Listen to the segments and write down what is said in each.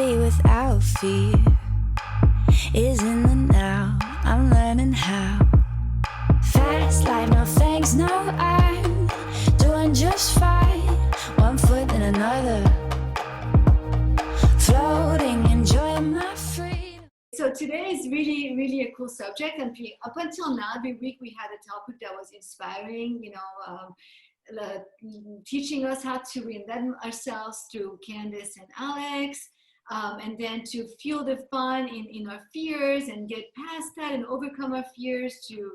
be without fear is in the now. I'm learning how. Fast like no thanks, no, I'm doing just fine. One foot in another, floating, enjoying my freedom. So today is really, really a cool subject. And up until now, every week we had a topic that was inspiring, teaching us how to reinvent ourselves through Candace and Alex, and then to feel the fun in our fears and get past that and overcome our fears to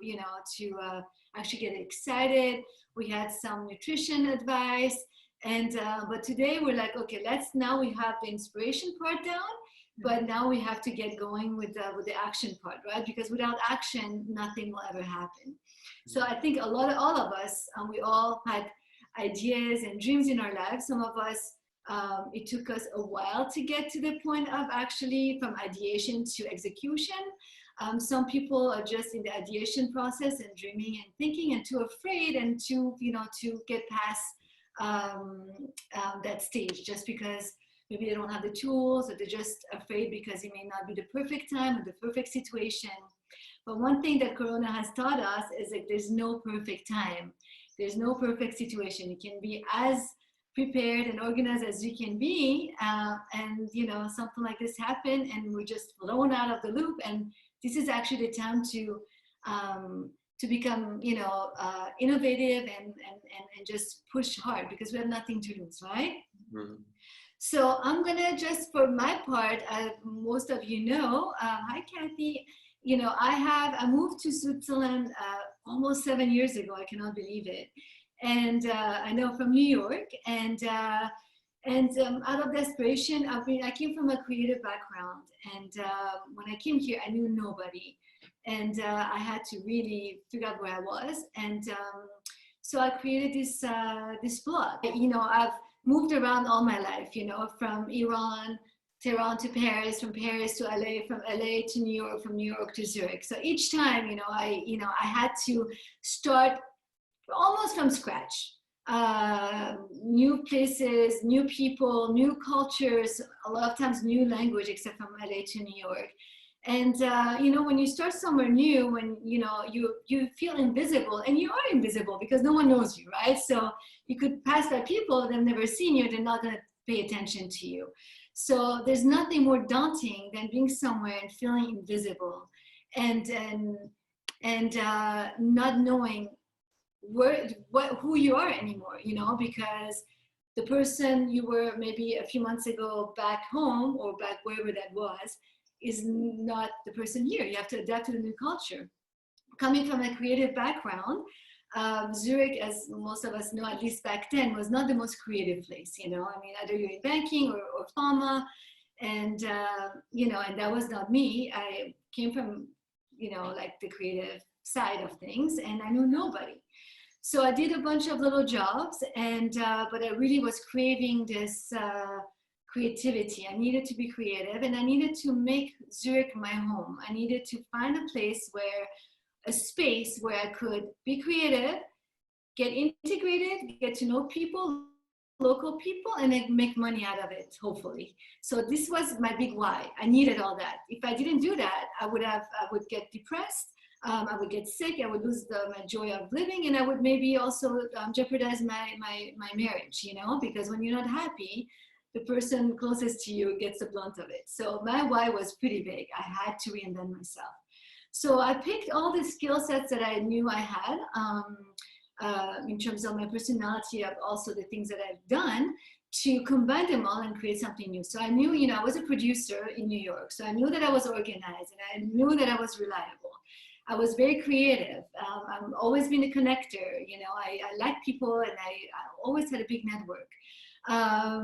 actually get excited. We had some nutrition advice, and but today we're like, okay, now we have the inspiration part down, but now we have to get going with the action part, right? Because without action, nothing will ever happen. So I think all of us, we all had ideas and dreams in our lives. Some of us, it took us a while to get to the point of actually from ideation to execution. Some people are just in the ideation process and dreaming and thinking and too afraid and to get past that stage, just because maybe they don't have the tools, or they're just afraid because it may not be the perfect time or the perfect situation. But one thing that Corona has taught us is that there's no perfect time. There's no perfect situation. You can be as prepared and organized as you can be, and something like this happened, and we're just blown out of the loop. And this is actually the time to become, innovative and just push hard, because we have nothing to lose, right? Mm-hmm. So I'm gonna just, for my part, most of you know, hi Kathy. I moved to Switzerland almost 7 years ago. I cannot believe it. And I know from New York, and out of desperation, I came from a creative background, and when I came here, I knew nobody, and I had to really figure out where I was, and so I created this blog. I've moved around all my life, from Iran, Tehran to Paris, from Paris to LA, from LA to New York, from New York to Zurich. So each time, I had to start almost from scratch. New places, new people, new cultures, a lot of times new language, except from LA to New York. And when you start somewhere new, when you feel invisible, and you are invisible because no one knows you, right? So you could pass by people, they've never seen you, they're not going to pay attention to you. So there's nothing more daunting than being somewhere and feeling invisible, and not knowing who you are anymore, because the person you were maybe a few months ago back home or back wherever that was is not the person here. You have to adapt to the new culture. Coming from a creative background, Zurich, as most of us know, at least back then, was not the most creative place. Either you're in banking or pharma, and and that was not me. I came from like the creative side of things, and I knew nobody. So I did a bunch of little jobs, and but I really was craving this creativity. I needed to be creative, and I needed to make Zurich my home. I needed to find a place a space where I could be creative, get integrated, get to know people, local people, and then make money out of it, hopefully. So this was my big why. I needed all that. If I didn't do that, I would get depressed. I would get sick. I would lose my joy of living, and I would maybe also jeopardize my marriage. Because when you're not happy, the person closest to you gets the blunt of it. So my why was pretty big. I had to reinvent myself. So I picked all the skill sets that I knew I had in terms of my personality, of also the things that I've done, to combine them all and create something new. So I knew, I was a producer in New York. So I knew that I was organized, and I knew that I was reliable. I was very creative. I've always been a connector. I like people, and I always had a big network. I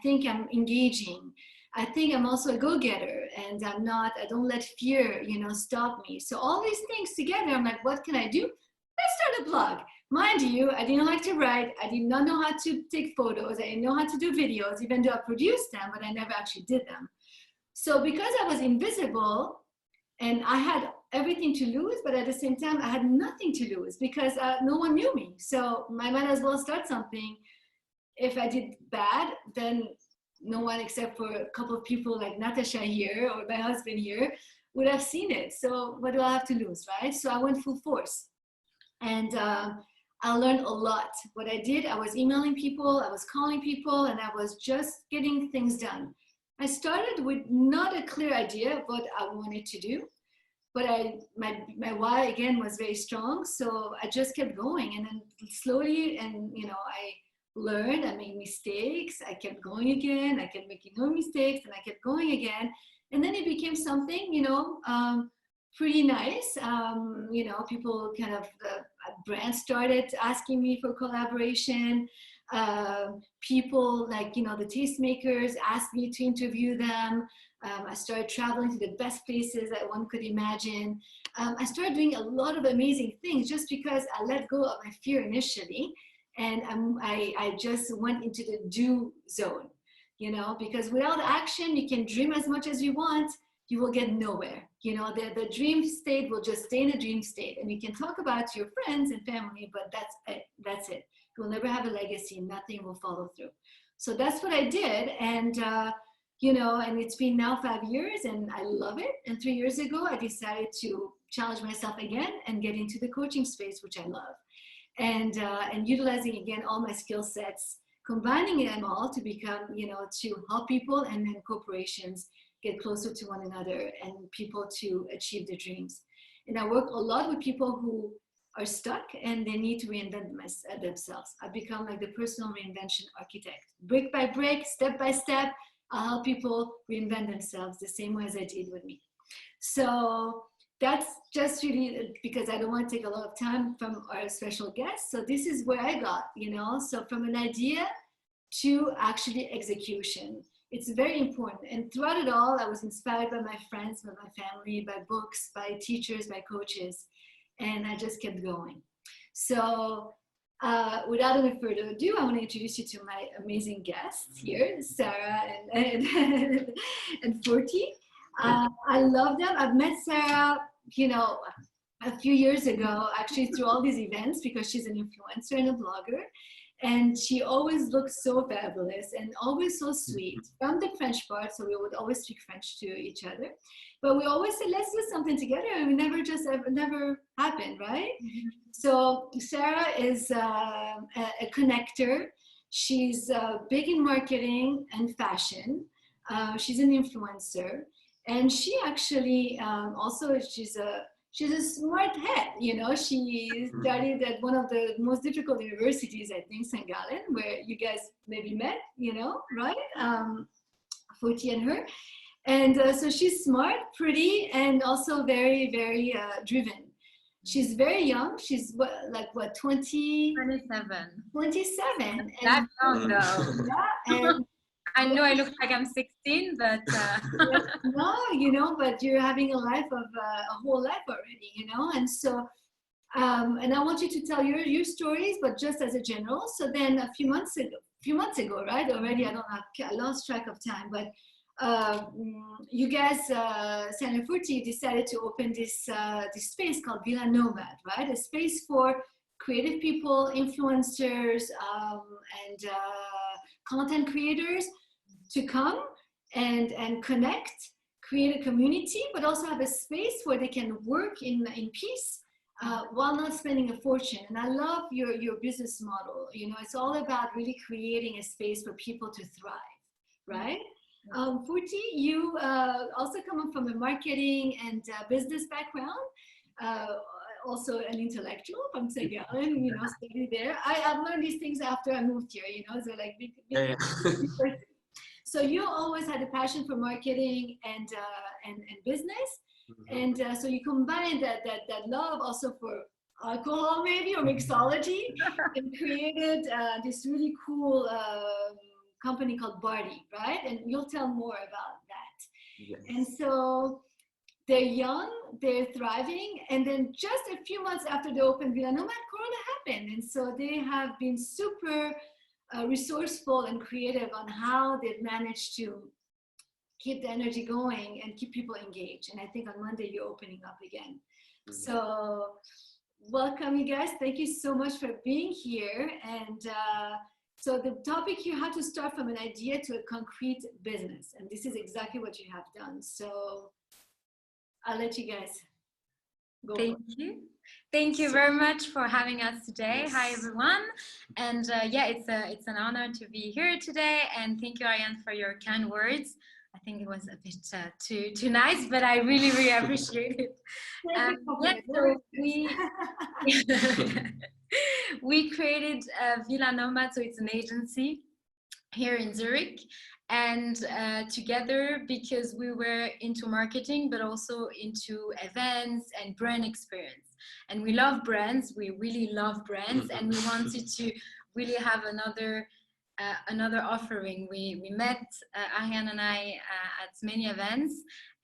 think I'm engaging. I think I'm also a go-getter, and I don't let fear, stop me. So all these things together, I'm like, what can I do? Let's start a blog. Mind you, I didn't like to write. I did not know how to take photos. I didn't know how to do videos, even though I produced them, but I never actually did them. So because I was invisible and I had everything to lose, but at the same time, I had nothing to lose because no one knew me. So I might as well start something if I did bad, then no one except for a couple of people like Natasha here or my husband here would have seen it. So what do I have to lose, right? So I went full force. And I learned a lot. What I did, I was emailing people, I was calling people, and I was just getting things done. I started with not a clear idea of what I wanted to do, but my why again was very strong. So I just kept going, and then slowly, and I learned, I made mistakes, I kept going again, I kept making more mistakes, and I kept going again. And then it became something, pretty nice. People kind of, brands started asking me for collaboration. People like, the tastemakers asked me to interview them. I started traveling to the best places that one could imagine. I started doing a lot of amazing things just because I let go of my fear initially. And I just went into the do zone, because without action, you can dream as much as you want, you will get nowhere. The dream state will just stay in the dream state, and you can talk about to your friends and family, but that's it. You will never have a legacy, nothing will follow through. So that's what I did. And, and it's been now 5 years and I love it. And 3 years ago, I decided to challenge myself again and get into the coaching space, which I love. And utilizing again all my skill sets, combining them all to become, to help people and then corporations get closer to one another and people to achieve their dreams. And I work a lot with people who are stuck and they need to reinvent themselves. I've become like the personal reinvention architect. Brick by brick, step by step, I'll help people reinvent themselves the same way as I did with me. So that's just really because I don't want to take a lot of time from our special guest. So this is where I got, so from an idea to actually execution. It's very important. And throughout it all, I was inspired by my friends, by my family, by books, by teachers, by coaches, and I just kept going. So without any further ado, I want to introduce you to my amazing guests here, Sarah and Forti. I love them. I've met Sarah, a few years ago, actually through all these events, because she's an influencer and a blogger. And she always looked so fabulous and always so sweet from the French part. So we would always speak French to each other, but we always said, let's do something together. And we never happened, right? Mm-hmm. So Sarah is a connector. She's big in marketing and fashion. She's an influencer. And she actually she's a smart head, she studied at one of the most difficult universities, I think, St. Gallen, where you guys maybe met, right? Forti and her. And so she's smart, pretty, and also very, very driven. She's very young. She's what, 20? 27. 27. That young though. Yeah, and I know I look like I'm 16, but no, but you're having a life of a whole life already, and so and I want you to tell your stories, but just as a general. So then a few months ago, right? Already, I lost track of time, but you guys, Sarah and Forti, decided to open this space called Villa Nomad, right? A space for creative people, influencers, and content creators to come and connect, create a community, but also have a space where they can work in peace while not spending a fortune. And I love your business model. It's all about really creating a space for people to thrive, right? Forti, you also come from a marketing and business background. Also an intellectual from St. Gallen, studied there. I've learned these things after I moved here, so like big person. So you always had a passion for marketing and business, mm-hmm. And so you combined that love also for alcohol maybe or mixology, and created this really cool company called Barty, right? And you'll tell more about that. Yes. And so they're young, they're thriving, and then just a few months after they opened Villa Nomad, Corona happened. And so they have been super resourceful and creative on how they've managed to keep the energy going and keep people engaged. And I think on Monday you're opening up again. Mm-hmm. So welcome, you guys. Thank you so much for being here. And So the topic, you have to start from an idea to a concrete business. And this is exactly what you have done. So I'll let you guys go. Thank you. Thank you very much for having us today. Yes. Hi, everyone. And yeah, it's an honor to be here today. And thank you, Ariane, for your kind words. I think it was a bit too nice, but I really, really appreciate it. Yeah, so we created Villa Nomad, so it's an agency here in Zurich, and together, because we were into marketing but also into events and brand experience, and we love brands, we really love brands, and we wanted to really have another offering. We met Ariane and I at many events,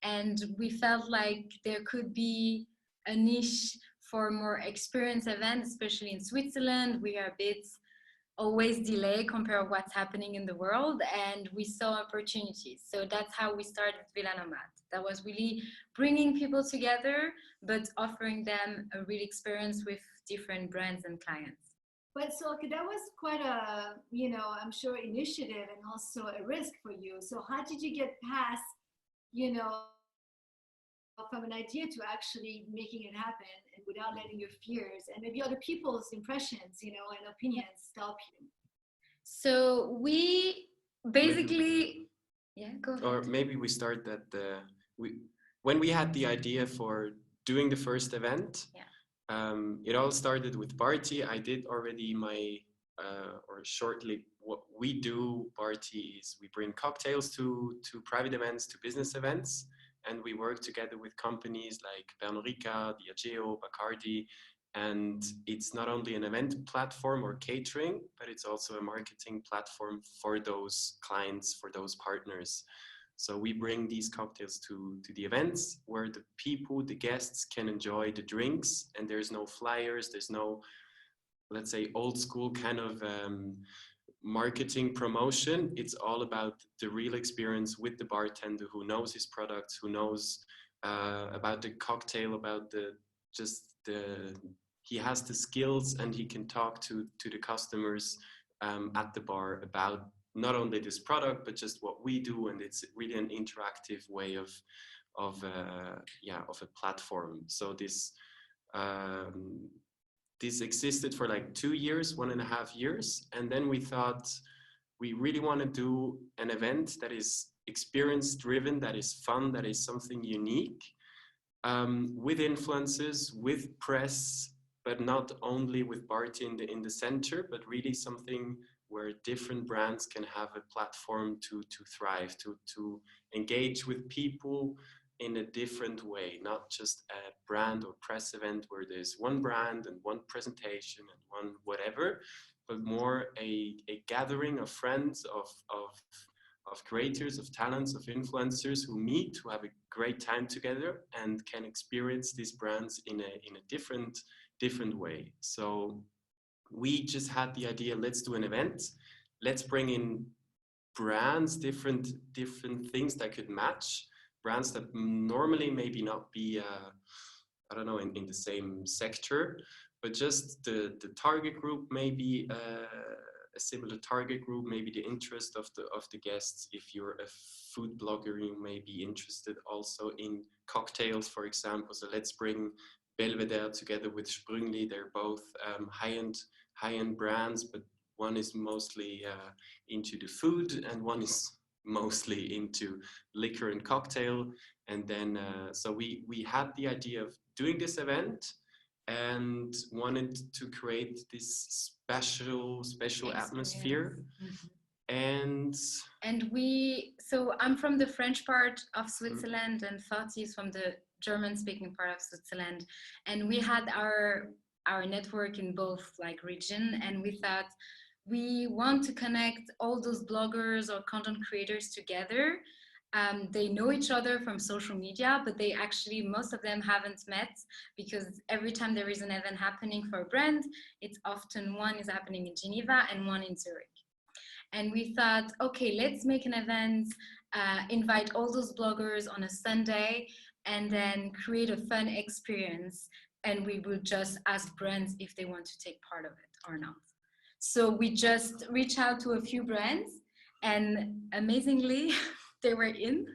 and we felt like there could be a niche for more experience events, especially in Switzerland. We are a bit always delayed compared to what's happening in the world, and we saw opportunities. So that's how we started Villa Nomad. That was really bringing people together, but offering them a real experience with different brands and clients. But so that was quite a, I'm sure, initiative and also a risk for you. So how did you get past, from an idea to actually making it happen, and without letting your fears and maybe other people's impressions, and opinions stop you? So we basically, go ahead. Or maybe we start that when we had the idea for doing the first event, it all started with Barty. I did already or shortly, what we do, Barty, is we bring cocktails to private events, to business events. And we work together with companies like Pernod Ricard, Diageo, Bacardi. And it's not only an event platform or catering, but it's also a marketing platform for those clients, for those partners. So we bring these cocktails to the events where the people, the guests, can enjoy the drinks, and there's no flyers, there's no, let's say, old school kind of marketing promotion. It's all about the real experience with the bartender who knows his products, who knows about the cocktail, about he has the skills, and he can talk to the customers at the bar about not only this product, but just what we do. And it's really an interactive way of a platform. So this existed for like 2 years, 1.5 years. And then we thought we really want to do an event that is experience driven, that is fun, that is something unique, with influences, with press, but not only with Barty in the center, but really something where different brands can have a platform to thrive, to engage with people in a different way, not just a brand or press event where there's one brand and one presentation and one whatever, but more a gathering of friends, of creators, of talents, of influencers who meet, who have a great time together and can experience these brands in a different way. So we just had the idea, let's do an event, let's bring in brands, different things that could match, brands that normally maybe not be, I don't know, in the same sector, but just the target group, maybe a similar target group, maybe the interest of the guests. If you're a food blogger, you may be interested also in cocktails, for example. So let's bring Belvedere together with Sprüngli. They're both high-end brands, but one is mostly into the food and one is mostly into liquor and cocktail. And then so we had the idea of doing this event and wanted to create this special atmosphere. And so I'm from the French part of Switzerland, and Fatih is from the German-speaking part of Switzerland, and we had our network in both region, and we thought we want to connect all those bloggers or content creators together. They know each other from social media, but they actually, most of them haven't met, because every time there is an event happening for a brand, it's often one is happening in Geneva and one in Zurich. And we thought, okay, let's make an event, invite all those bloggers on a Sunday, and then create a fun experience. And we will just ask brands if they want to take part of it or not. So we just reached out to a few brands, and amazingly, they were in.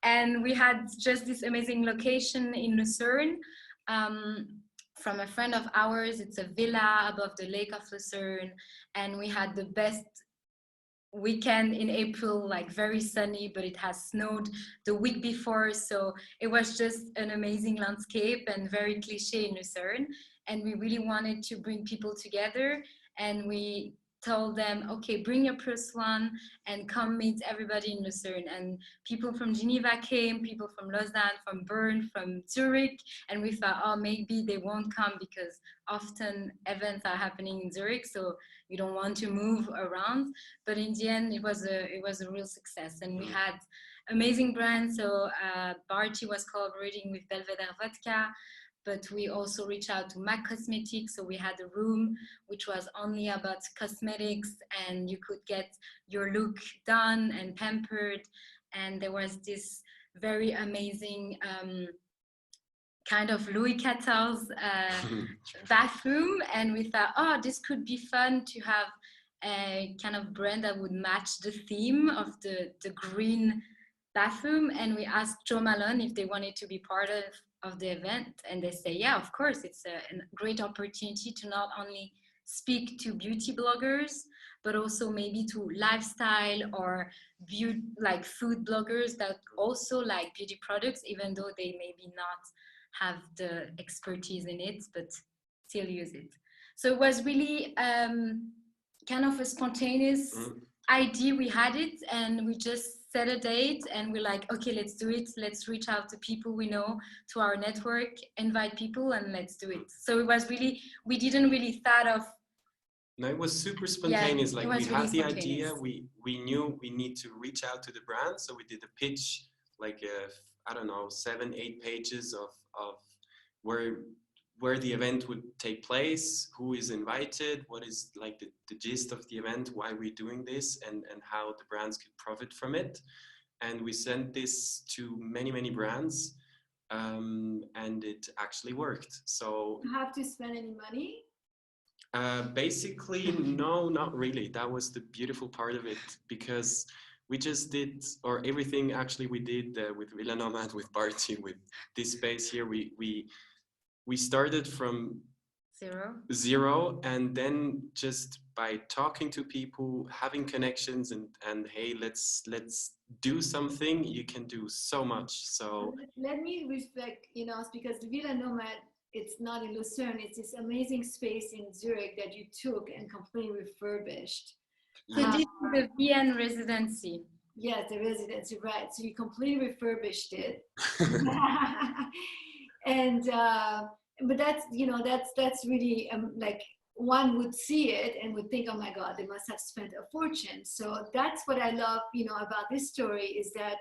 And we had just this amazing location in Lucerne from a friend of ours. It's a villa above the lake of Lucerne, and we had the best weekend in April, like very sunny, but it has snowed the week before, so it was just an amazing landscape and very cliche in Lucerne. And we really wanted to bring people together, and we told them, okay, bring your plus one and come meet everybody in Lucerne. And people from Geneva came, people from Lausanne, from Bern, from Zurich, and we thought, oh, maybe they won't come because often events are happening in Zurich, so you don't want to move around. But in the end, it was a real success, and we had amazing brands. So Barty was collaborating with Belvedere Vodka, but we also reached out to MAC Cosmetics. So we had a room which was only about cosmetics, and you could get your look done and pampered. And there was this very amazing kind of Louis XIV bathroom, and we thought, oh, this could be fun to have a kind of brand that would match the theme of the green bathroom. And we asked Jo Malone if they wanted to be part of the event, and they say, yeah, of course. It's a great opportunity to not only speak to beauty bloggers, but also maybe to lifestyle or beauty, like food bloggers that also like beauty products, even though they maybe not have the expertise in it, but still use it. So it was really kind of a spontaneous idea. We had it, and we just set a date, and we're like, okay, let's do it. Let's reach out to people we know, to our network, invite people, and let's do it. So it was really, we didn't really thought of. No, it was super spontaneous. Yeah, like we had the idea, we knew we need to reach out to the brand, so we did a pitch, like I don't know, 7-8 pages of where the event would take place, who is invited, what is like the gist of the event, why we're doing this, and how the brands could profit from it. And we sent this to many brands, and it actually worked. So you have to spend any money? Basically, no, not really. That was the beautiful part of it, because we just did, or everything actually we did with Villa Nomad, with Barty, with this space here, we started from zero, and then just by talking to people, having connections, and hey, let's do something, you can do so much. So let me respect, because the Villa Nomad, it's not in Lucerne, it's this amazing space in Zurich that you took and completely refurbished. So this is the VN Residency. Yes, the residency, right. So you completely refurbished it. And but that's that's really like, one would see it and would think, oh my God, they must have spent a fortune. So that's what I love about this story, is that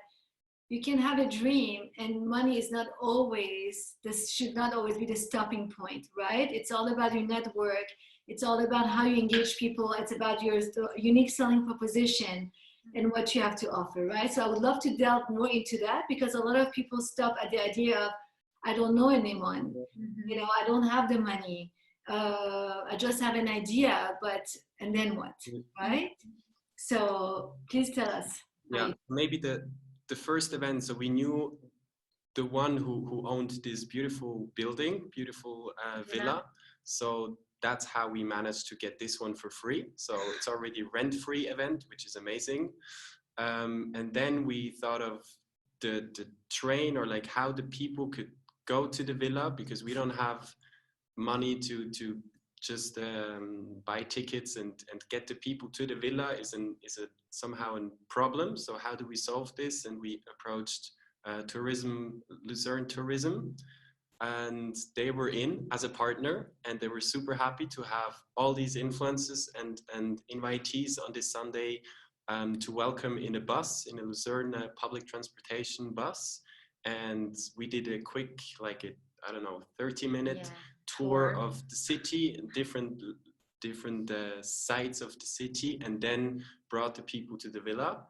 you can have a dream, and money is not always, this should not always be the stopping point, right? It's all about your network, it's all about how you engage people, it's about your unique selling proposition and what you have to offer, right? So I would love to delve more into that, because a lot of people stop at the idea of, I don't know anyone, I don't have the money, I just have an idea, and then what, right? So please tell us. Yeah, maybe the first event, so we knew the one who owned this beautiful building, beautiful villa. So that's how we managed to get this one for free. So it's already rent-free event, which is amazing. And then we thought of the train, or like how the people could go to the villa, because we don't have money to just buy tickets and get the people to the villa is somehow a problem. So how do we solve this? And we approached Lucerne Tourism, and they were in as a partner, and they were super happy to have all these influencers and invitees on this Sunday to welcome in a bus, in a Lucerne public transportation bus. And we did a quick, like I don't know, 30-minute tour of the city, different sites of the city, and then brought the people to the villa.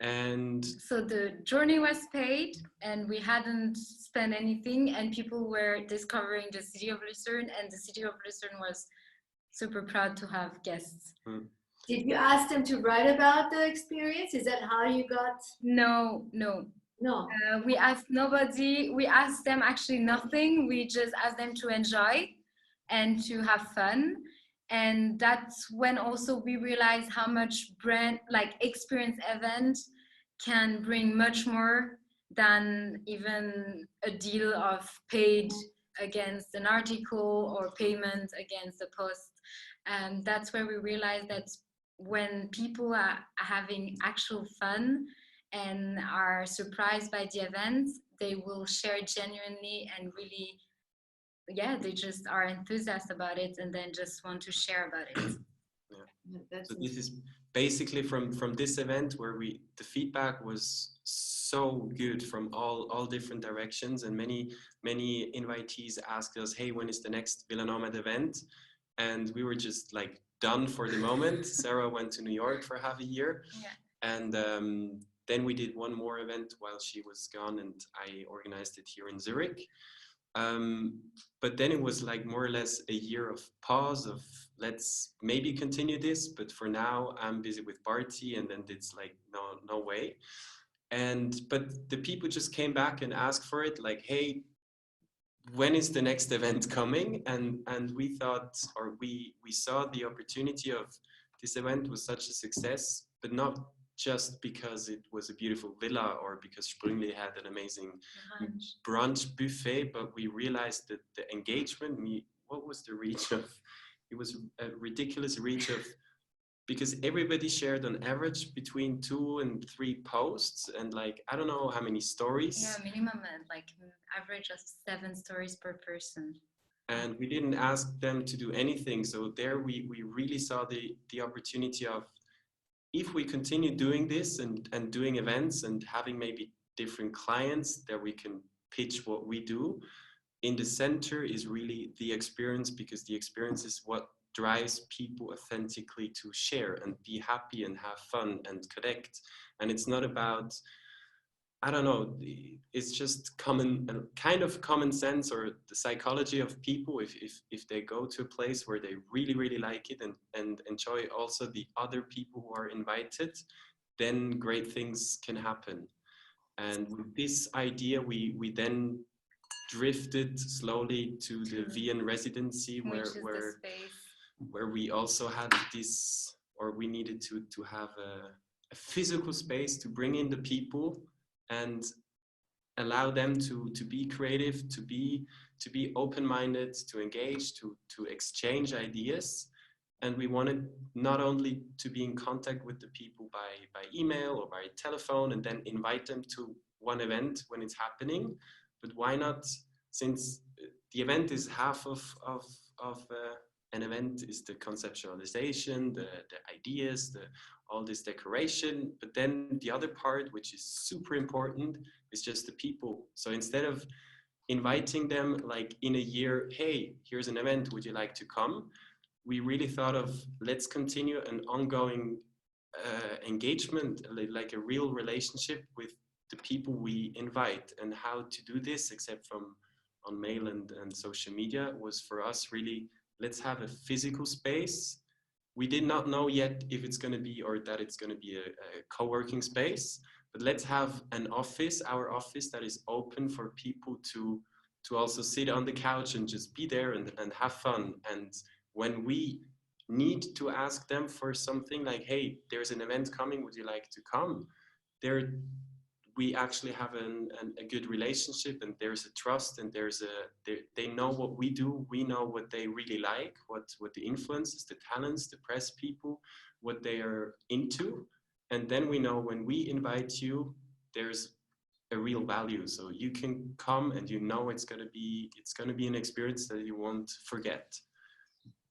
And so the journey was paid, and we hadn't spent anything, and people were discovering the city of Lucerne, and the city of Lucerne was super proud to have guests. Did you ask them to write about the experience? Is that how you got? No. We asked nobody. We asked them actually nothing. We just asked them to enjoy and to have fun. And that's when also we realized how much experience event can bring much more than even a deal of paid against an article or payment against a post. And that's where we realized that when people are having actual fun and are surprised by the events, they will share genuinely and really, they just are enthusiastic about it and then just want to share about it. So this is basically from this event where the feedback was so good from all different directions, and many invitees asked us, hey, when is the next Villa Nomad event? And we were just like done for the moment. Sarah went to New York for half a year, and then we did one more event while she was gone, and I organized it here in Zurich. But then it was like more or less a year of pause of let's maybe continue this, but for now I'm busy with Barty, and then it's like no way. But the people just came back and asked for it, like, hey, when is the next event coming? And we thought, or we saw the opportunity of this event was such a success, but not just because it was a beautiful villa or because Sprüngli had an amazing brunch buffet, but we realized that the engagement, what was the reach of, it was a ridiculous reach of, because everybody shared on average between 2 and 3 posts, and like, I don't know how many stories. Yeah, minimum like average of 7 stories per person. And we didn't ask them to do anything. So there we really saw the opportunity of, if we continue doing this and doing events and having maybe different clients that we can pitch what we do, in the center is really the experience, because the experience is what drives people authentically to share and be happy and have fun and connect. And it's not about, I don't know, it's just kind of common sense, or the psychology of people. If they go to a place where they really like it and enjoy also the other people who are invited, then great things can happen. And with this idea, we then drifted slowly to the Villa Residency, where we also had this, or we needed to have a physical space to bring in the people and allow them to be creative, to be open-minded, to engage, to exchange ideas. And we wanted not only to be in contact with the people by email or by telephone and then invite them to one event when it's happening, but why not, since the event is half of an event is the conceptualization, the ideas, all this decoration, but then the other part, which is super important, is just the people. So instead of inviting them like in a year, hey, here's an event, would you like to come? We really thought of, let's continue an ongoing engagement, like a real relationship with the people we invite. And how to do this, except from on mail and social media, was for us really, let's have a physical space. We did not know yet if it's going to be, or that it's going to be a co-working space, but let's have an office, our office, that is open for people to also sit on the couch and just be there and have fun. And when we need to ask them for something like, hey, there's an event coming, would you like to come? We actually have a good relationship, and there's a trust, and they know what we do, we know what they really like, what the influences, the talents, the press people, what they are into. And then we know when we invite you, there's a real value. So you can come and you know it's gonna be an experience that you won't forget.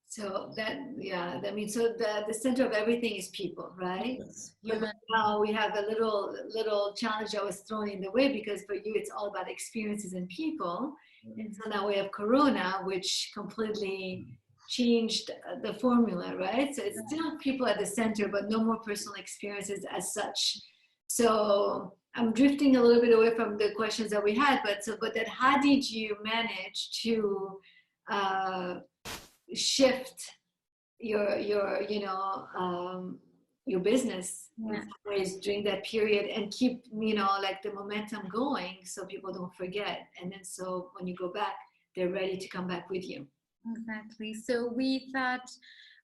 So that means, so the center of everything is people, right? Yes. But now we have a little challenge that was thrown in the way, because for you it's all about experiences and people. And so now we have Corona, which completely changed the formula, right? So it's still people at the center, but no more personal experiences as such. So I'm drifting a little bit away from the questions that we had, but then how did you manage to shift your business in Yeah. some ways during that period, and keep like the momentum going so people don't forget, and then so when you go back they're ready to come back with you. Exactly. So we thought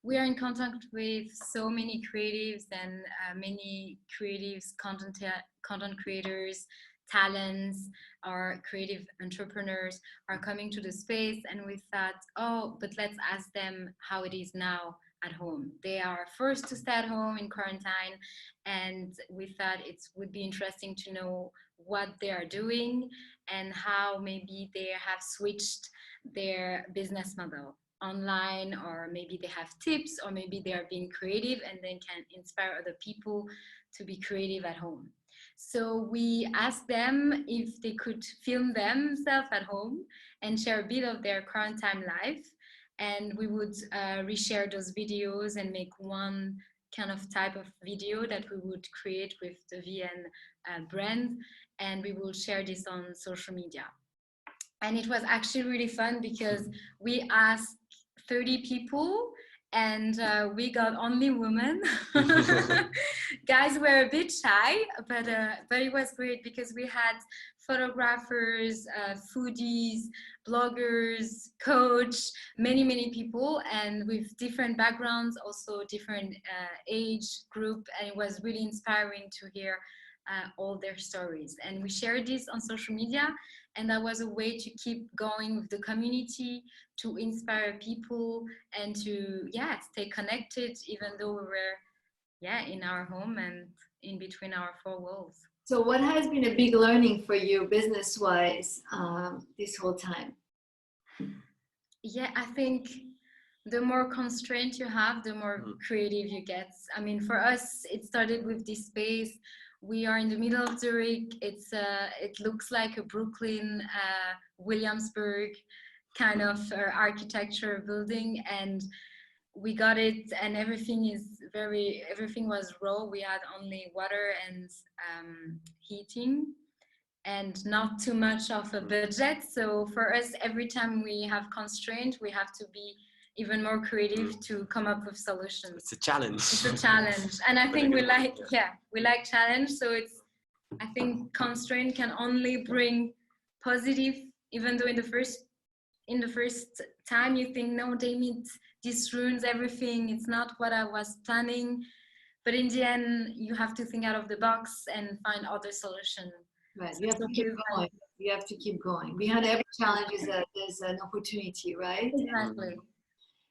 we are in contact with so many creatives and many creatives, content creators, talents, or creative entrepreneurs are coming to the space, and we thought, oh, but let's ask them how it is now at home. They are forced to stay at home in quarantine, and we thought it would be interesting to know what they are doing and how maybe they have switched their business model online, or maybe they have tips, or maybe they are being creative and then can inspire other people to be creative at home. So we asked them if they could film themselves at home and share a bit of their quarantine life, and we would reshare those videos and make one kind of type of video that we would create with the VN brand, and we will share this on social media. And it was actually really fun because we asked 30 people and we got only women. Guys were a bit shy, but it was great because we had photographers, foodies, bloggers, coach, many people, and with different backgrounds, also different age group, and it was really inspiring to hear all their stories. And we shared this on social media, and that was a way to keep going with the community, to inspire people, and to stay connected even though we were in our home and in between our four walls. So what has been a big learning for you business wise this whole time? I think the more constraint you have, the more creative you get. I mean, for us, it started with this space. We are in the middle of Zurich. It looks like a Brooklyn, Williamsburg kind of architecture building, and we got it, and everything was raw. We had only water and heating, and not too much of a budget. So for us, every time we have constraint, we have to be even more creative to come up with solutions. It's a challenge. It's a challenge, and I think we like challenge. So I think constraint can only bring positive, even though in the first time you think, no, this ruins everything. It's not what I was planning, but in the end, you have to think out of the box and find other solutions. Right, you have to keep going. You have to keep going. Behind every challenge there's an opportunity, right? Exactly.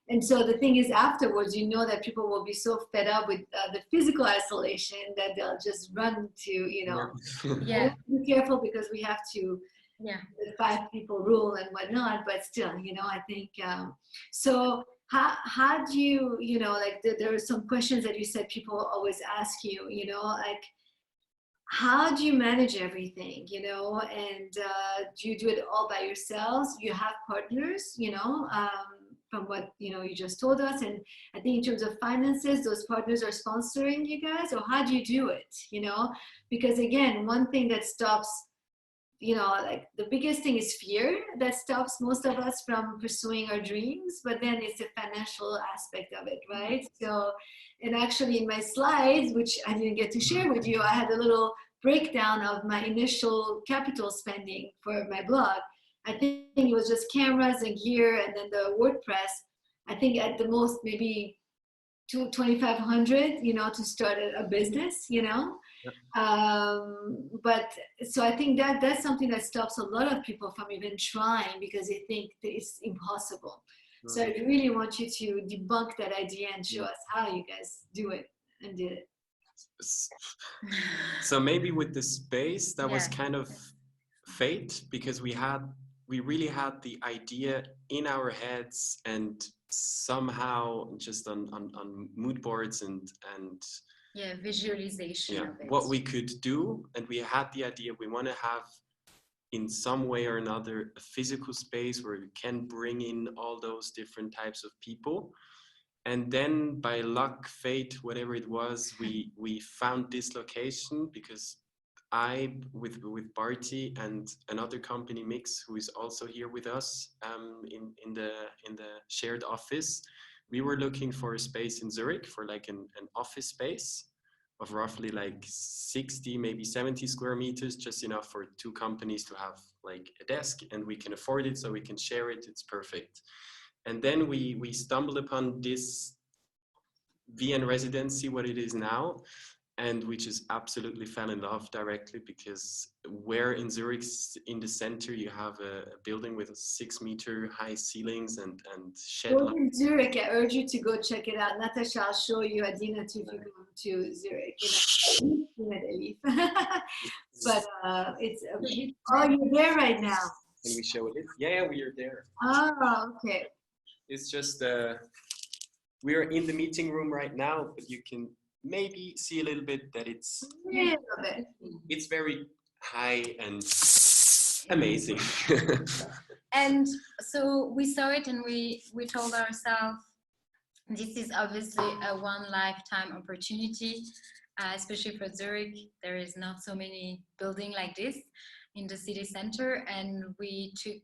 And so the thing is, afterwards, that people will be so fed up with the physical isolation that they'll just run to, be careful because we have to, the 5 people rule and whatnot, but still, I think, so how do you, like there are some questions that you said people always ask you, like, how do you manage everything, and do you do it all by yourselves? You have partners, from what you just told us, and I think in terms of finances, those partners are sponsoring you guys, or how do you do it? Because again, one thing that stops, like the biggest thing is fear that stops most of us from pursuing our dreams, but then it's the financial aspect of it, right? So, and actually in my slides, which I didn't get to share with you, I had a little breakdown of my initial capital spending for my blog. I think it was just cameras and gear and then the WordPress. I think at the most maybe $2,500, to start a business, but so I think that's something that stops a lot of people from even trying because they think that it's impossible. So I really want you to debunk that idea and show us how you guys do it and did it. So maybe with the space, that was kind of fate, because we really had the idea in our heads, and somehow just on mood boards and visualization of it. What we could do, and we had the idea we want to have in some way or another a physical space where we can bring in all those different types of people. And then by luck, fate, whatever it was, we found this location because I, with Barty and another company, Mix, who is also here with us in the shared office, we were looking for a space in Zurich for like an office space of roughly like 60, maybe 70 square meters, just enough for 2 companies to have like a desk, and we can afford it, so we can share it. It's perfect. And then we stumbled upon this VN Residency, what it is now, and we just absolutely fell in love directly, because where in Zurich, in the center, you have a building with 6-meter high ceilings and shed. Go in Zurich, I urge you to go check it out. Natasha, I'll show you Adina too if you go to Zurich. But it's oh, you're there right now. Can we show it? Yeah, we are there. Oh, okay. It's just we are in the meeting room right now, but you can maybe see a little bit that it's very high and amazing. And so we saw it, and we told ourselves, this is obviously a one lifetime opportunity, especially for Zurich. There is not so many buildings like this in the city center, and we took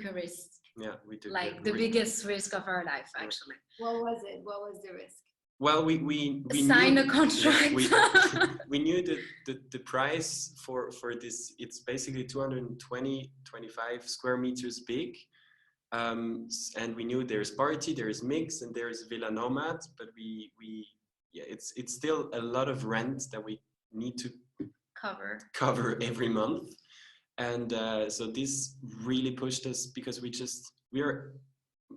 a risk. Yeah, we did. Like the biggest risk of our life, actually. What was it? What was the risk? Well, we signed knew, a contract. Yeah, we knew the price for this. It's basically 25 square meters big, and we knew there's party, there's mix, and there's Villa Nomad. But yeah, it's still a lot of rent that we need to cover every month. And so this really pushed us, because we are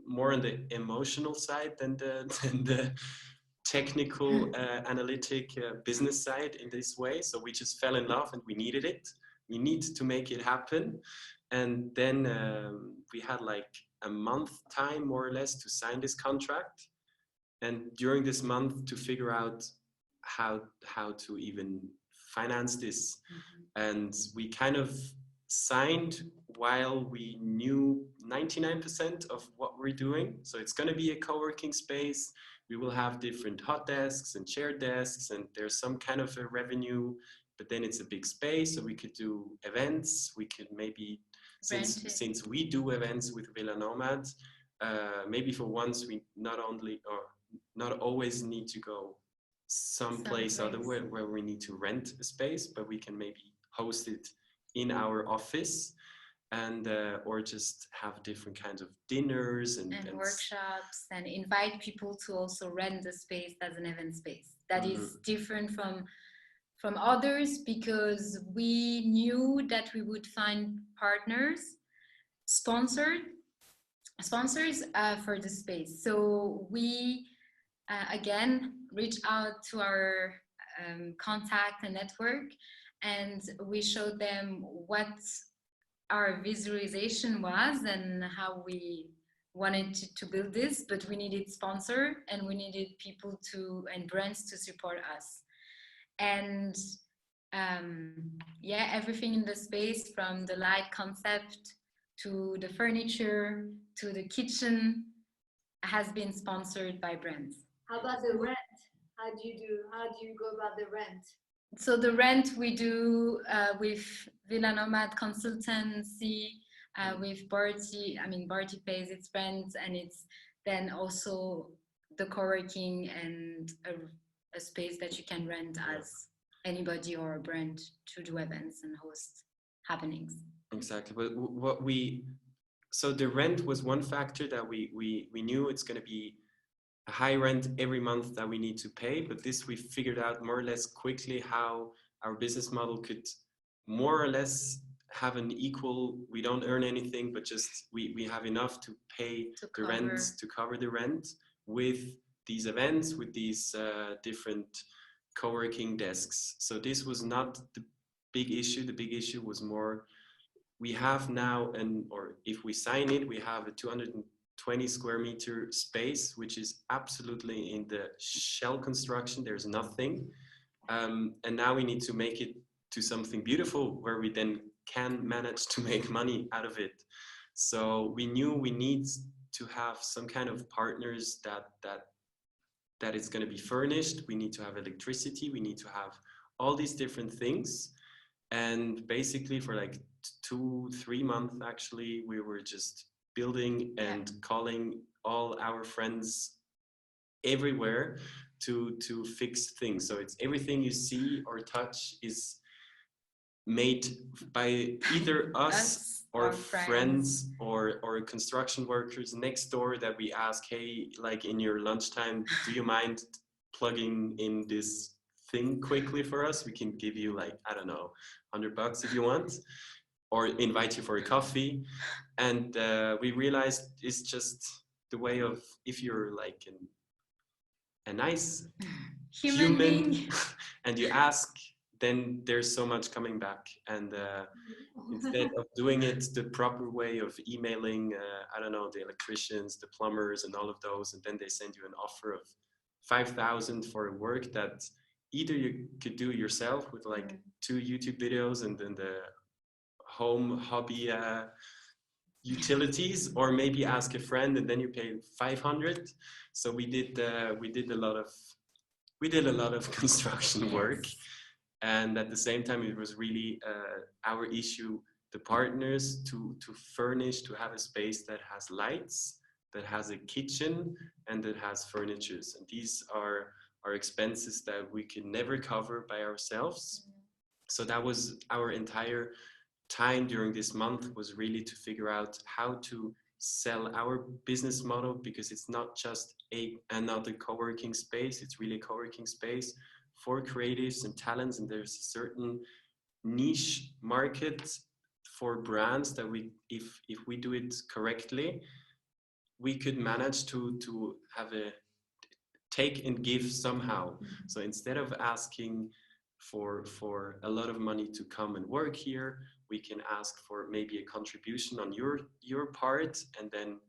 more on the emotional side than the technical, analytic, business side in this way. So we just fell in love, and we needed it. We need to make it happen. And then we had like a month time, more or less, to sign this contract. And during this month, to figure out how to even finance this. Mm-hmm. And we kind of signed while we knew 99% of what we're doing. So it's going to be a co-working space. We will have different hot desks and chair desks, and there's some kind of a revenue, but then it's a big space, so we could do events. We could maybe, since we do events with Villa Nomad, maybe for once we not always need to go someplace other where we need to rent a space, but we can maybe host it in our office, and or just have different kinds of dinners and workshops, and invite people to also rent the space as an event space. That mm-hmm. is different from others, because we knew that we would find sponsors for the space. So we again reached out to our contact and network, and we showed them what our visualization was and how we wanted to build this, but we needed sponsor, and we needed people and brands to support us. And yeah, everything in the space, from the light concept to the furniture to the kitchen, has been sponsored by brands. How about the rent? How do you go about the rent? So the rent we do with Villa Nomad Consultancy, with Barty. I mean, Barty pays its rent, and it's then also the co-working and a space that you can rent as anybody or a brand to do events and host happenings. Exactly. But so the rent was one factor that we knew it's going to be a high rent every month that we need to pay, but this we figured out more or less quickly how our business model could more or less have an equal, we don't earn anything, but just we have enough to pay the rent, to cover the rent with these events, with these different co-working desks. So this was not the big issue. The big issue was more, we have now, or if we sign it, we have a 220 square meter space, which is absolutely in the shell construction. There's nothing. And now we need to make it to something beautiful where we then can manage to make money out of it. So we knew we need to have some kind of partners that it's going to be furnished. We need to have electricity. We need to have all these different things. And basically for like 2-3 months, actually, we were just building and calling all our friends everywhere to fix things. So it's everything you see or touch is made by either us or friends or construction workers next door that we ask, hey, like in your lunchtime, do you mind plugging in this thing quickly for us? We can give you like, I don't know, $100 if you want, or invite you for a coffee. And we realized it's just the way of, if you're like a nice human and you ask, then there's so much coming back. And instead of doing it the proper way of emailing, I don't know, the electricians, the plumbers and all of those, and then they send you an offer of 5,000 for a work that either you could do yourself with like 2 YouTube videos and then the home hobby utilities, or maybe ask a friend and then you pay 500. So we did a lot of construction work. And at the same time, it was really our issue, the partners, to furnish, to have a space that has lights, that has a kitchen, and that has furnitures. And these are expenses that we can never cover by ourselves. So that was our entire time during this month, was really to figure out how to sell our business model, because it's not just another co-working space, it's really a co-working space for creatives and talents, and there's a certain niche market for brands that we, if we do it correctly, we could manage to have a take and give somehow. So instead of asking for a lot of money to come and work here, we can ask for maybe a contribution on your part, and then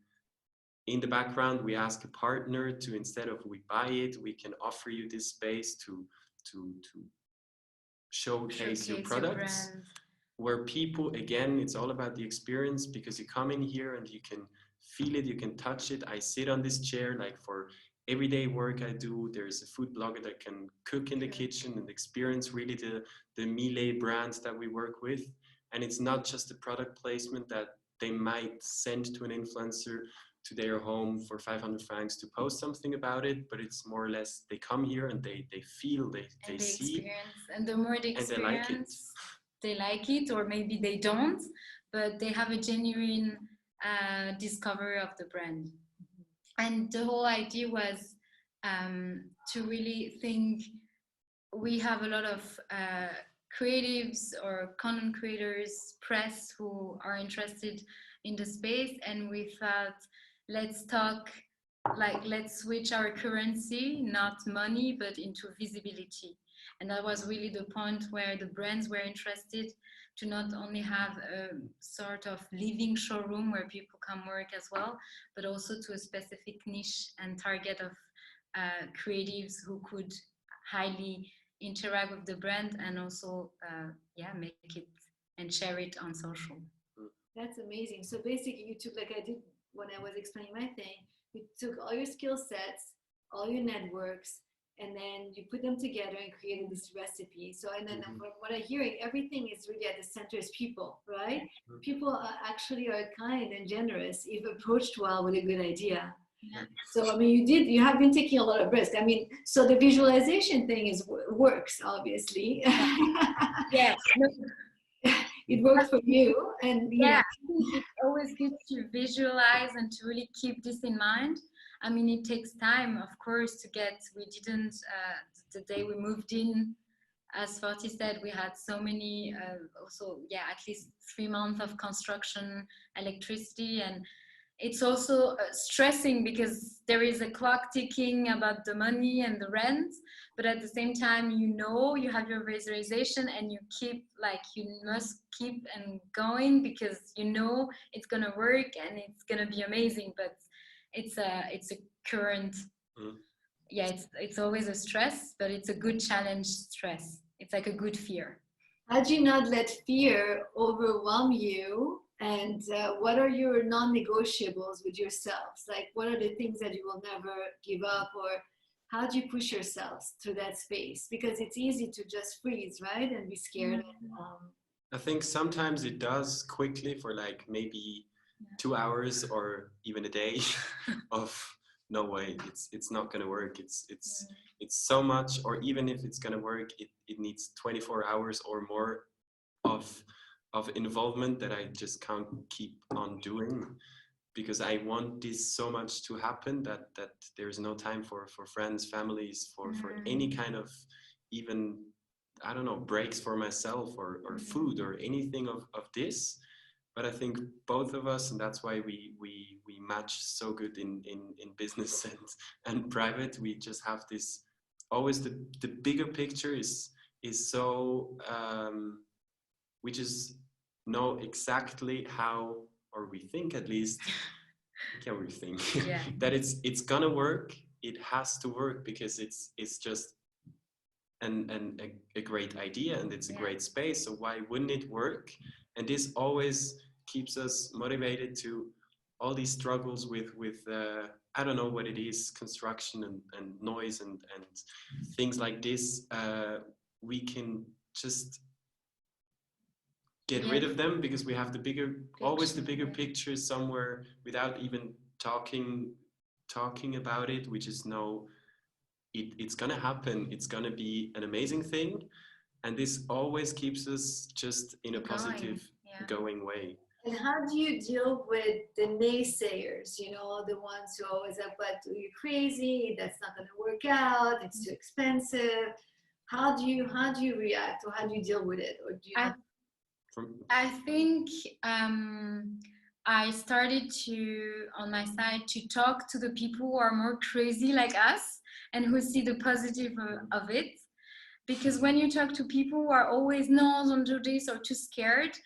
in the background we ask a partner to, instead of we buy it, we can offer you this space to showcase your products, where people, again, it's all about the experience, because you come in here and you can feel it, you can touch it. I sit on this chair, like for everyday work I do, there's a food blogger that can cook in the kitchen and experience really the Miele brands that we work with. And it's not just a product placement that they might send to an influencer to their home for 500 francs to post something about it, but it's more or less they come here and they feel, they see, experience. And the more they experience, they like it, or maybe they don't, but they have a genuine discovery of the brand. And the whole idea was to really think, we have a lot of creatives or content creators, press, who are interested in the space, and we thought, let's talk, like, let's switch our currency, not money, but into visibility. And that was really the point where the brands were interested to not only have a sort of living showroom where people come work as well, but also to a specific niche and target of creatives who could highly interact with the brand, and also make it and share it on social. That's amazing. So basically you took, like I did when I was explaining my thing, you took all your skill sets, all your networks, and then you put them together and created this recipe. So, and then from what I'm hearing, everything is really at the center is people, right? People actually are kind and generous if approached well with a good idea. Yeah. So, I mean, you have been taking a lot of risk. I mean, so the visualization thing works, obviously. Yes. It worked for you, and I think it's always good to visualize and to really keep this in mind. I mean, it takes time, of course, to get. We didn't the day we moved in, as Forty said, we had so many at least 3 months of construction, electricity, and it's also stressing because there is a clock ticking about the money and the rent, but at the same time, you have your visualization and you must keep and going, because it's gonna work and it's gonna be amazing. But it's a current, it's always a stress, but it's a good challenge stress. It's like a good fear. How do you not let fear overwhelm you? And what are your non-negotiables with yourselves? Like, what are the things that you will never give up? Or how do you push yourselves through that space? Because it's easy to just freeze, right? And be scared. I think sometimes it does quickly for like maybe 2 hours or even a day of no way, it's not going to work. It's so much, or even if it's going to work, it needs 24 hours or more of involvement that I just can't keep on doing, because I want this so much to happen that there's no time for friends, families, for any kind of, even, I don't know, breaks for myself or food or anything of this. But I think both of us, and that's why we match so good in business and private. We just have this, always the bigger picture is so, we just know exactly how, or we think at least, can we think that it's gonna work. It has to work because it's just a great idea, and it's a great space. So why wouldn't it work? And this always keeps us motivated to all these struggles with I don't know what it is, construction and noise and things like this. We can just get rid of them because we have the bigger picture, always the bigger picture somewhere, without even talking about it. We just know it's gonna happen. It's gonna be an amazing thing, and this always keeps us just in a positive going way. And how do you deal with the naysayers? You know, the ones who always have, but you're crazy, that's not going to work out, it's too expensive. How do you react, or how do you deal with it? Or do you I think I started to, on my side, to talk to the people who are more crazy like us and who see the positive of it. Because when you talk to people who are always, no, don't do this, or too scared,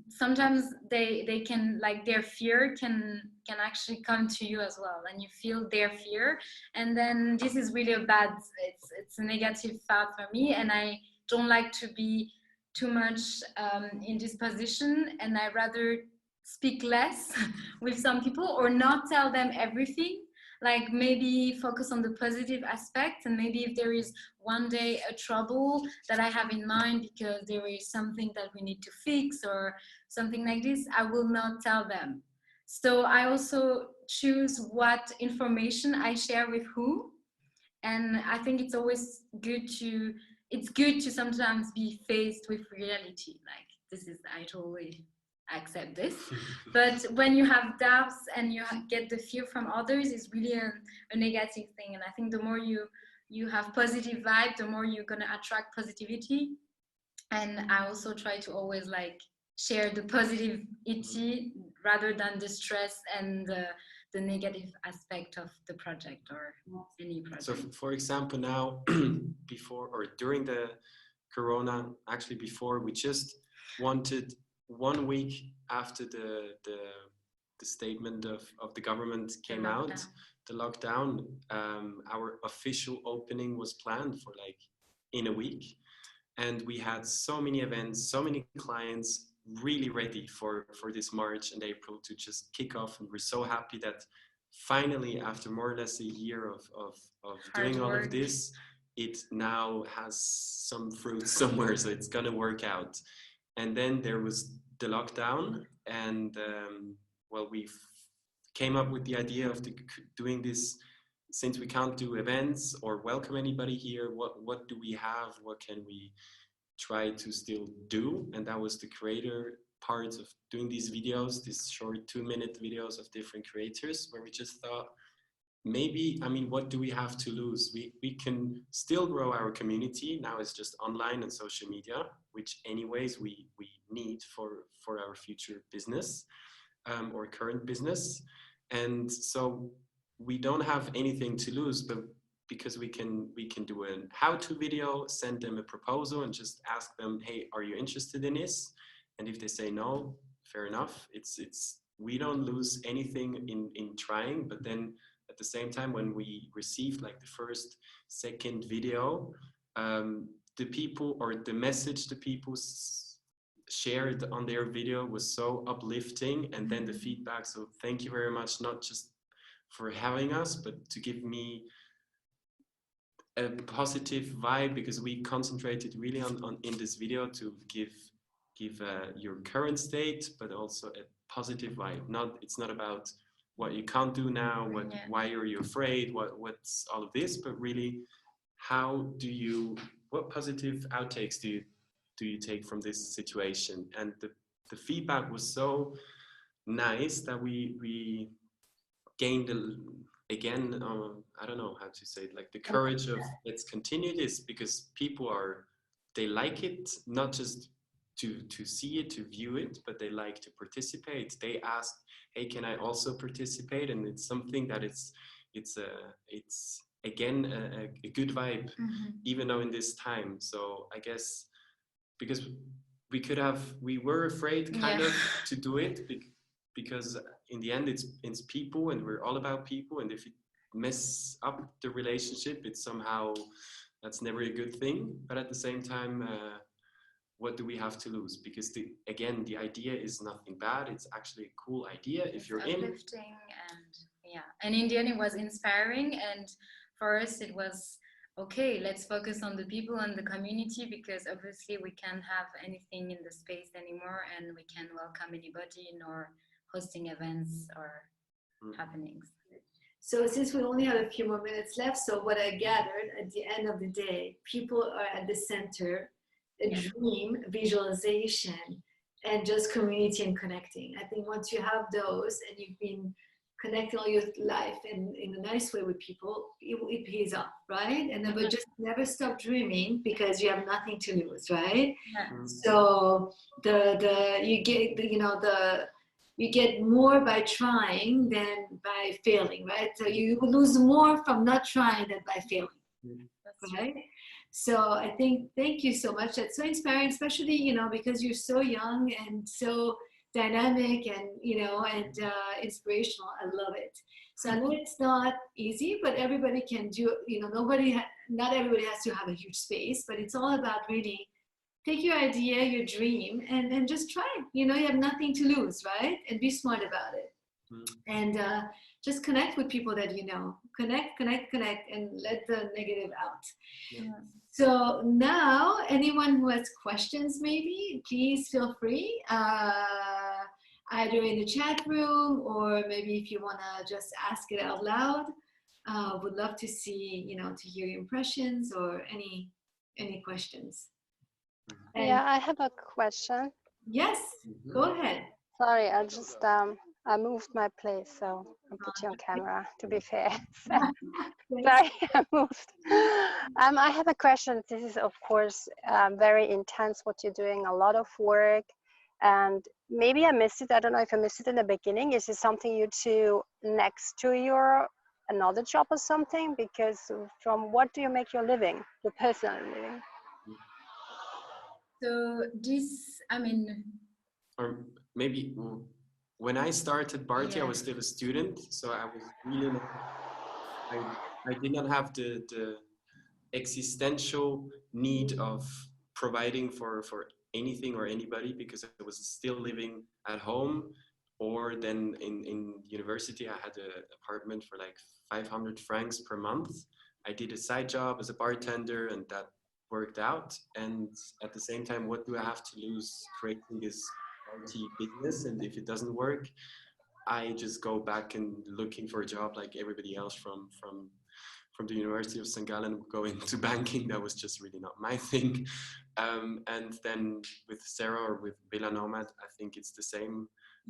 sometimes they can, like, their fear can actually come to you as well, and you feel their fear, and then this is really it's a negative thought for me, and I don't like to be too much in this position, and I rather speak less with some people, or not tell them everything. Like, maybe focus on the positive aspect, and maybe if there is one day a trouble that I have in mind because there is something that we need to fix or something like this, I will not tell them. So I also choose what information I share with who, and I think it's always good to sometimes be faced with reality. Like, this is, I totally accept this, but when you have doubts and you get the fear from others, is really a negative thing. And I think the more you have positive vibe, the more you're gonna attract positivity. And I also try to always, like, share the positivity rather than the stress and the negative aspect of the project or any project. So for example, now before or during the Corona, actually before, we just wanted 1 week after the statement of the government came out, the lockdown, our official opening was planned for, like, in a week. And we had so many events, so many clients really ready for this March and April to just kick off. And we're so happy that finally, after more or less a year of doing all of this, it now has some fruit somewhere, so it's gonna work out. And then there was the lockdown, and well, we came up with the idea of doing this. Since we can't do events or welcome anybody here, what do we have? What can we try to still do? And that was the creator part of doing these videos, these short 2-minute videos of different creators, where we just thought, maybe, I mean, what do we have to lose? We can still grow our community. Now it's just online and social media, which anyways we need for our future business or current business. And so we don't have anything to lose, but because we can do a how-to video, send them a proposal and just ask them, hey, are you interested in this? And if they say no, fair enough. We don't lose anything in trying. But then at the same time, when we received, like, the first, second video, the people, or the message the people shared on their video was so uplifting. And then the feedback, so thank you very much, not just for having us, but to give me a positive vibe, because we concentrated really on in this video to give your current state, but also positive vibe. It's not about what you can't do now, why are you afraid, what's all of this, but really what positive outtakes do you take from this situation? And the feedback was so nice that we gained again, I don't know how to say it, like the courage of let's continue this, because people they like it, not just to see it, to view it, but they like to participate. They ask, hey, can I also participate? And it's something that it's again a good vibe, even though in this time. So I guess because we were afraid kind of to do it, because in the end it's people, and we're all about people, and if you mess up the relationship, it's somehow, that's never a good thing. But at the same time, what do we have to lose? Because the idea is nothing bad. It's actually a cool idea if you're uplifting, and in the end it was inspiring, and for us it was okay, let's focus on the people and the community, because obviously we can't have anything in the space anymore, and we can't welcome anybody nor hosting events or happenings. So since we only have a few more minutes left, so what I gathered at the end of the day, people are at the center, a dream, visualization, and just community and connecting. I think once you have those and you've been connecting all your life in a nice way with people, it pays off, right? And then, but just never stop dreaming, because you have nothing to lose, right? So you get more by trying than by failing, right? So you lose more from not trying than by failing, right? So I think, thank you so much. That's so inspiring, especially, because you're so young and so dynamic and, inspirational. I love it. So I know it's not easy, but everybody can do, not everybody has to have a huge space, but it's all about really take your idea, your dream, and just try it. You have nothing to lose, right? And be smart about it. And just connect with people that connect, and let the negative out. So now, anyone who has questions, maybe, please feel free, either in the chat room, or maybe if you want to just ask it out loud. Would love to see, to hear your impressions or any questions. Yeah, I have a question. Yes, go ahead. Sorry, I just I moved my place, so I'll put you on camera, to be fair. Sorry, I moved. I have a question. This is, of course, very intense what you're doing, a lot of work, and maybe I missed it. I don't know if I missed it in the beginning. Is it something you do next to your another job or something? Because from what do you make your living, your personal living? So or maybe when I started Barty, I was still a student, so I was really I did not have the existential need of providing for anything or anybody, because I was still living at home, or then in university I had an apartment for like 500 francs per month. I did a side job as a bartender, and that worked out. And at the same time, what do I have to lose creating this party business? And if it doesn't work, I just go back and looking for a job like everybody else from the University of St. Gallen, go into banking. That was just really not my thing. And then with Sarah or with Villa Nomad, I think it's the same.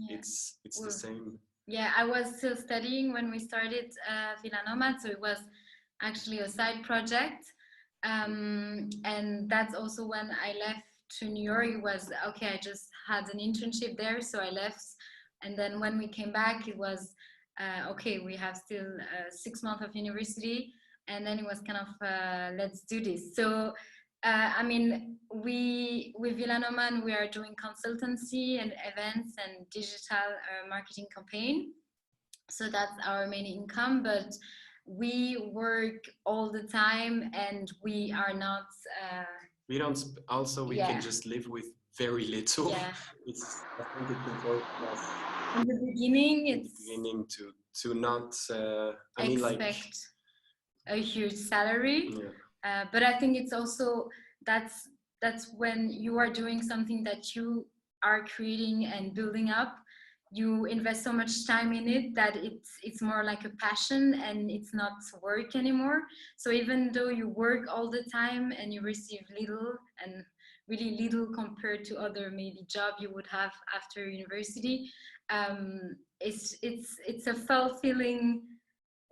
It's the same. Yeah, I was still studying when we started Villa Nomad, so it was actually a side project. And that's also when I left to New York. It was okay, I just had an internship there, so I left. And then when we came back, it was okay, we have still 6 months of university, and then it was kind of let's do this. So with Villa Nomad, we are doing consultancy and events and digital marketing campaign, so that's our main income. But we work all the time, and we are not we don't also we can just live with very little. I think it's important in the beginning to not expect a huge salary, but I think it's also that's when you are doing something that you are creating and building up, you invest so much time in it that it's more like a passion and it's not work anymore. So even though you work all the time and you receive little, and really little compared to other maybe job you would have after university, it's a fulfilling.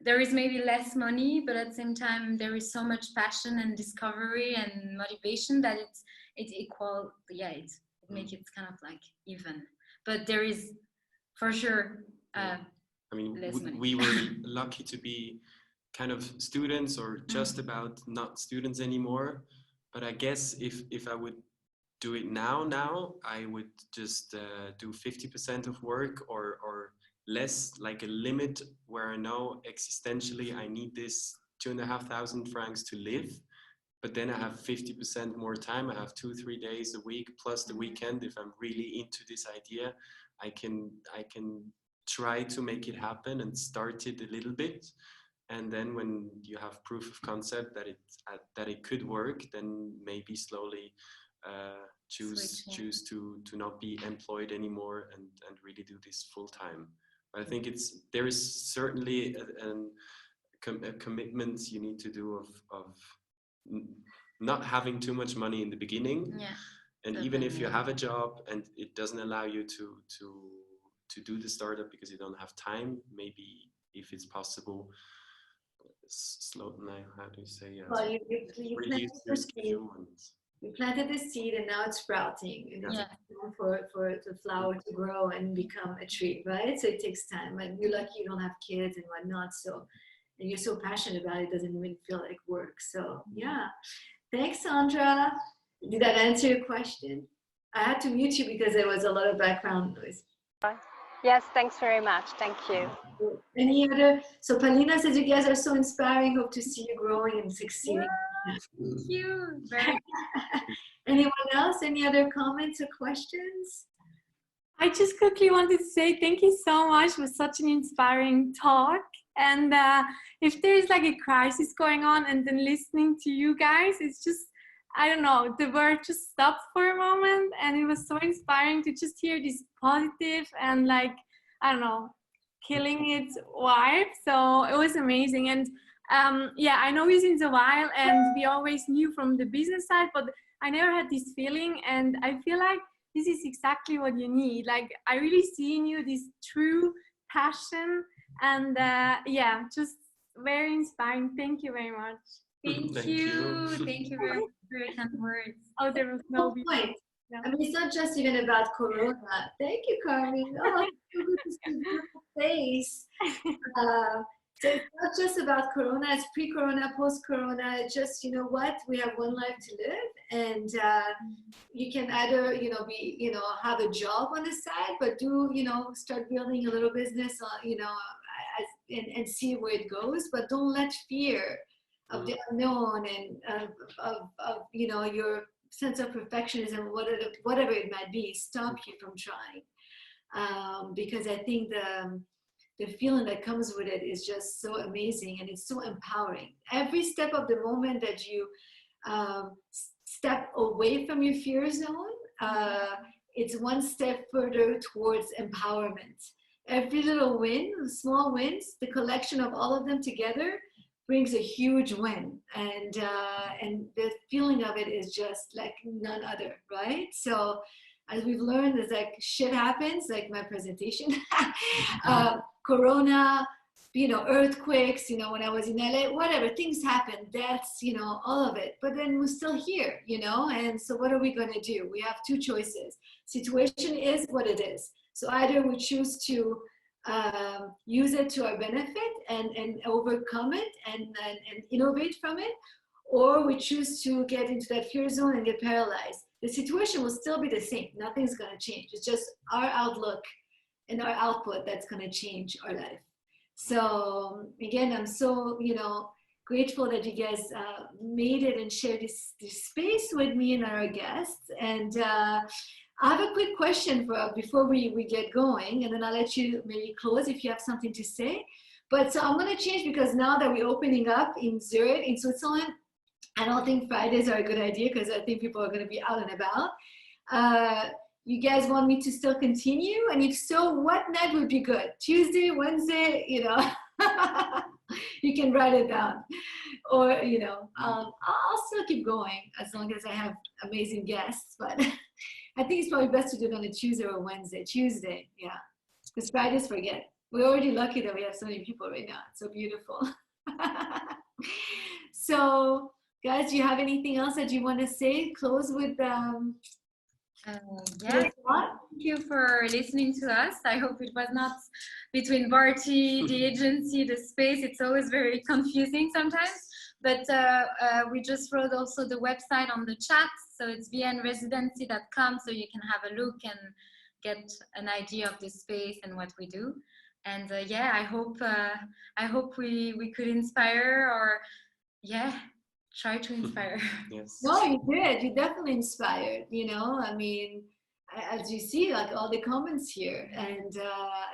There is maybe less money, but at the same time there is so much passion and discovery and motivation that it's equal. Yeah, it makes it kind of like even, but there is for sure I mean, less money. we were lucky to be kind of students, or just about not students anymore. But I guess if I would do it now I would just do 50% of work, or less, like a limit where I know existentially I need this 2,500 francs to live. But then I have 50% more time. I have 2-3 days a week plus the weekend. If I'm really into this idea, I can try to make it happen and start it a little bit. And then when you have proof of concept that it could work, then maybe slowly choose to not be employed anymore and really do this full time. But I think there is certainly a commitment you need to do of not having too much money in the beginning. Yeah. And even if you have a job and it doesn't allow you to do the startup because you don't have time, maybe if it's possible, how do you say? Well, you reduce your schedule. You planted the seed and now it's sprouting, and it's for the flower to grow and become a tree, right? So it takes time. And you're lucky you don't have kids and whatnot, so, and you're so passionate about it, it doesn't even feel like work. So yeah, thanks, Sandra. Did that answer your question? I had to mute you because there was a lot of background noise. Yes, thanks very much. Thank you. Any other? So Paulina says, you guys are so inspiring. Hope to see you growing and succeeding. Thank you. Very Anyone else? Any other comments or questions? I just quickly wanted to say thank you so much for such an inspiring talk. And if there is like a crisis going on and then listening to you guys, it's just, I don't know, the world just stopped for a moment, and it was so inspiring to just hear this positive and like, I don't know, killing it vibe. So it was amazing. And yeah, I know you since a while and we always knew from the business side, but I never had this feeling, and I feel like this is exactly what you need. Like I really see in you this true passion, and yeah, just very inspiring. Thank you very much. Thank you. Thank you very much for your kind words. Oh, there was no point. Yeah. I mean, it's not just even about Corona. Thank you, Carmen. Oh, so good to see your beautiful face. So it's not just about Corona. It's pre-Corona, post-Corona. It's just, you know what? We have one life to live, and you can either, you know, be, you know, have a job on the side, but do, you know, start building a little business, you know, and see where it goes. But don't let fear of the unknown and of you know, your sense of perfectionism, whatever it might be, stop you from trying. Because I think the feeling that comes with it is just so amazing, and it's so empowering. Every step of the moment that you step away from your fear zone, it's one step further towards empowerment. Every little win, small wins, the collection of all of them together brings a huge win, and the feeling of it is just like none other, right? So as we've learned, it's like shit happens, like my presentation, Corona, you know, earthquakes, you know, when I was in LA, whatever, things happen, deaths, you know, all of it. But then we're still here, you know, and so what are we going to do? We have two choices. Situation is what it is. So either we choose to use it to our benefit and overcome it and innovate from it, or we choose to get into that fear zone and get paralyzed. The situation will still be the same. Nothing's going to change. It's just our outlook and our output that's going to change our life. So again, I'm so, you know, grateful that you guys made it and shared this space with me and our guests. And I have a quick question before we get going, and then I'll let you maybe close if you have something to say. But so I'm going to change, because now that we're opening up in Zurich, in Switzerland, I don't think Fridays are a good idea, because I think people are going to be out and about. you guys want me to still continue? And if so, what night would be good? Tuesday, Wednesday, you know, you can write it down. Or, you know, I'll still keep going as long as I have amazing guests. But I think it's probably best to do it on a Tuesday or Wednesday. Tuesday, yeah. Because Fridays forget. We're already lucky that we have so many people right now. It's so beautiful. So, guys, do you have anything else that you want to say? Close with yeah, thank you for listening to us. I hope it was not between Barty, the agency, the space. It's always very confusing sometimes. But we just wrote also the website on the chat. So it's villanresidency.com, so you can have a look and get an idea of the space and what we do. And yeah, I hope we could inspire, or try to inspire. Yes. No, you did. You definitely inspired. You know, I mean, as you see, like all the comments here, and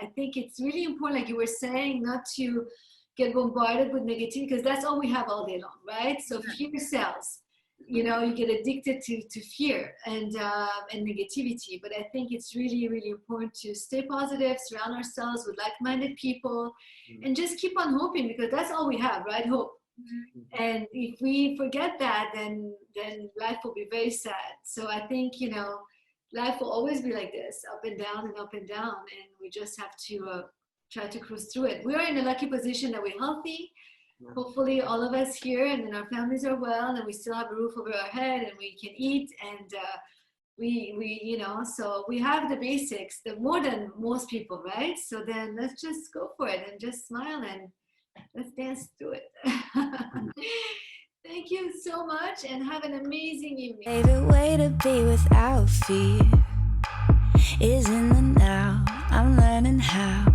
I think it's really important, like you were saying, not to get bombarded with negativity, because that's all we have all day long, right? So fear sells. You know, you get addicted to fear and negativity. But I think it's really, really important to stay positive, surround ourselves with like-minded people, and just keep on hoping, because that's all we have, right? Hope. And if we forget that, then life will be very sad. So I think, you know, life will always be like this, up and down and up and down, and we just have to try to cruise through it. We are in a lucky position that we're healthy. Hopefully all of us here, and then our families are well, and we still have a roof over our head, and we can eat, and we you know, so we have the basics, the more than most people, right? So then let's just go for it and just smile and let's dance through it. Thank you so much, and have an amazing evening. Favorite way to be without fear is in the now. I'm learning how.